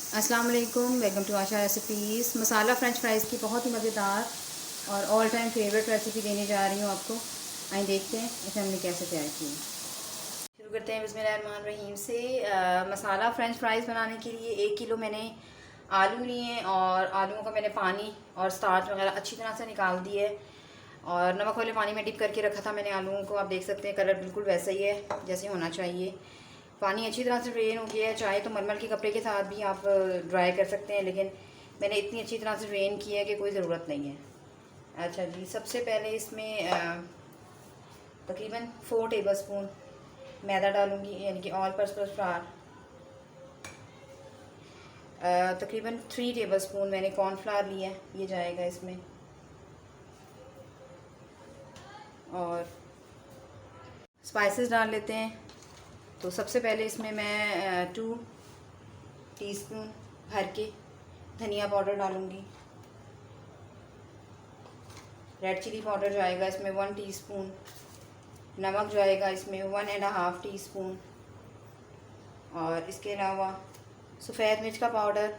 अस्सलाम वालेकुम, welcome to Asha recipes. Masala French fries की बहुत ही मज़ेदार और ऑल टाइम फेवरेट रेसिपी देने जा रही हूँ आपको। आइए देखते हैं इसे हमने कैसे तैयार की। शुरू करते हैं बिस्मिल्लाहिर्रहमानिर्रहीम से। मसाला फ़्रेंच फ्राइज़ बनाने के लिए 1 किलो मैंने आलू लिए हैं और आलूओं का मैंने पानी और स्टार्च वगैरह अच्छी तरह से निकाल दिए और नमक वाले पानी में डिप करके रखा था मैंने आलूओं को। आप देख सकते हैं कलर बिल्कुल वैसा ही है जैसे होना चाहिए। पानी अच्छी तरह से ड्रेन हो गया है। चाहे तो मलमल के कपड़े के साथ भी आप ड्राई कर सकते हैं, लेकिन मैंने इतनी अच्छी तरह से ड्रेन किया है कि कोई ज़रूरत नहीं है। अच्छा जी, सबसे पहले इसमें तकरीबन 4 टेबलस्पून मैदा डालूंगी, यानी कि ऑल पर्पस फ्लावर। तकरीबन 3 टेबलस्पून मैंने कॉर्नफ्लावर लिया है, ये जाएगा इसमें। और स्पाइसेस डाल लेते हैं। तो सबसे पहले इसमें मैं 2 टीस्पून भर के धनिया पाउडर डालूंगी। रेड चिली पाउडर जाएगा इसमें 1 टीस्पून। नमक जाएगा इसमें 1.5 टीस्पून। और इसके अलावा सफ़ेद मिर्च का पाउडर,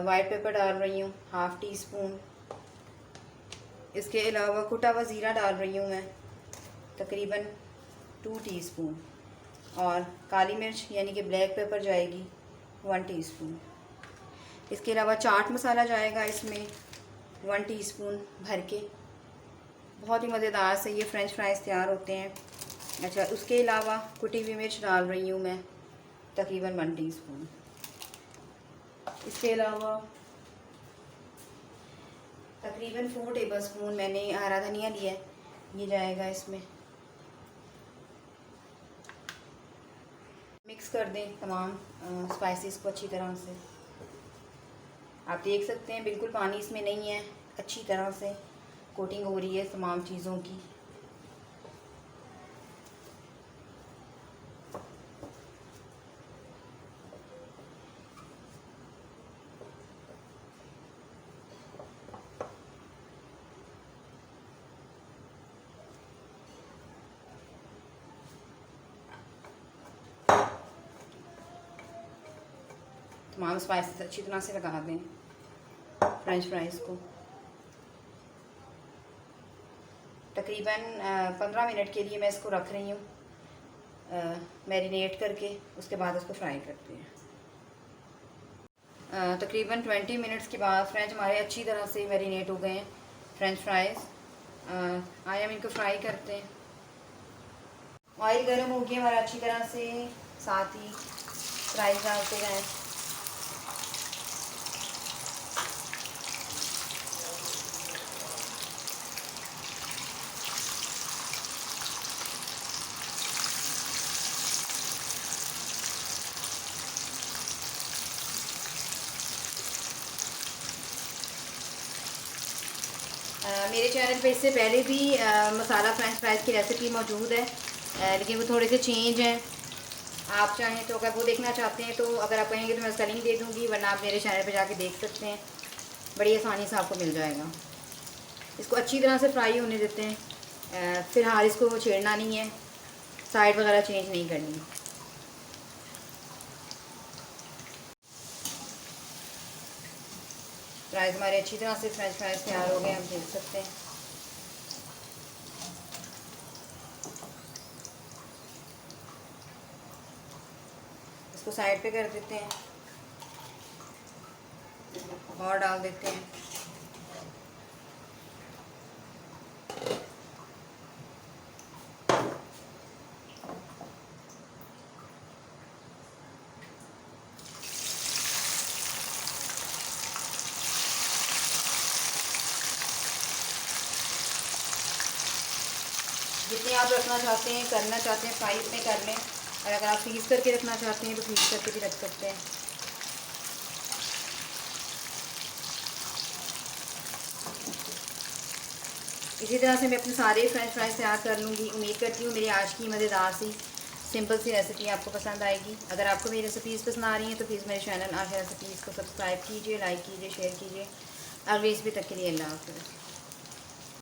वाइट पेपर डाल रही हूँ 1/2 टीस्पून। इसके अलावा कुटा हुआ ज़ीरा डाल रही हूँ मैं तकरीबन 2 टीस्पून। और काली मिर्च यानी कि ब्लैक पेपर जाएगी 1 टीस्पून। इसके अलावा चाट मसाला जाएगा इसमें 1 टीस्पून भर के। बहुत ही मज़ेदार से ये फ़्रेंच फ्राइज़ तैयार होते हैं। अच्छा, उसके अलावा कुटी हुई मिर्च डाल रही हूँ मैं तकरीबन 1 टीस्पून। इसके अलावा तकरीबन 4 टेबलस्पून मैंने हरा धनिया लिया है, ये जाएगा इसमें। मिक्स कर दें तमाम स्पाइसेस को अच्छी तरह से। आप देख सकते हैं बिल्कुल पानी इसमें नहीं है, अच्छी तरह से कोटिंग हो रही है तमाम चीज़ों की। तमाम स्पाइसेस अच्छी तरह से लगा दें फ्रेंच फ्राइज़ को। तकरीबन 15 मिनट के लिए मैं इसको रख रही हूँ मैरिनेट करके। उसके बाद इसको फ्राई करते हैं। तकरीबन 20 मिनट्स के बाद फ्रेंच हमारे अच्छी तरह से मैरिनेट हो गए हैं फ्रेंच फ्राइज़। आइए हम इनको फ्राई करते हैं। ऑयल गर्म हो गया हमारा अच्छी तरह से, साथ ही फ्राइज़ डालते गए। मेरे चैनल पे इससे पहले भी मसाला फ्रेंच फ्राइज़ की रेसिपी मौजूद है, लेकिन वो थोड़े से चेंज हैं। आप चाहें तो अगर वो देखना चाहते हैं तो अगर आप कहेंगे तो मैं उसका लिंक दे दूँगी, वरना आप मेरे चैनल पे जाके देख सकते हैं, बड़ी आसानी से आपको मिल जाएगा। इसको अच्छी तरह से फ्राई होने देते हैं। फ़िलहाल इसको छेड़ना नहीं है, साइड वगैरह चेंज नहीं करनी। फ्राइज़ हमारे अच्छी तरह से फ्रेंच फ्राइज़ तैयार हो गए, आप देख सकते हैं। इसको साइड पे कर देते हैं और डाल देते हैं। जितने आप रखना चाहते हैं, करना चाहते हैं, फ्राई उतने कर लें। और अगर आप फ्रीज़ करके रखना चाहते हैं तो फ्रीज़ करके भी रख सकते हैं। इसी तरह से मैं अपने सारे फ्रेंच फ्राइज़ तैयार कर लूँगी। उम्मीद करती हूँ मेरी आज की मज़ेदार सी सिंपल सी रेसिपी आपको पसंद आएगी। अगर आपको मेरी रेसिपीज़ पसंद आ रही हैं तो प्लीज़ मेरे चैनल आशा रेसिपीज़ को सब्सक्राइब कीजिए, लाइक कीजिए, शेयर कीजिए। अगली रेसिपी तक के लिए अल्लाह हाफ़िज़।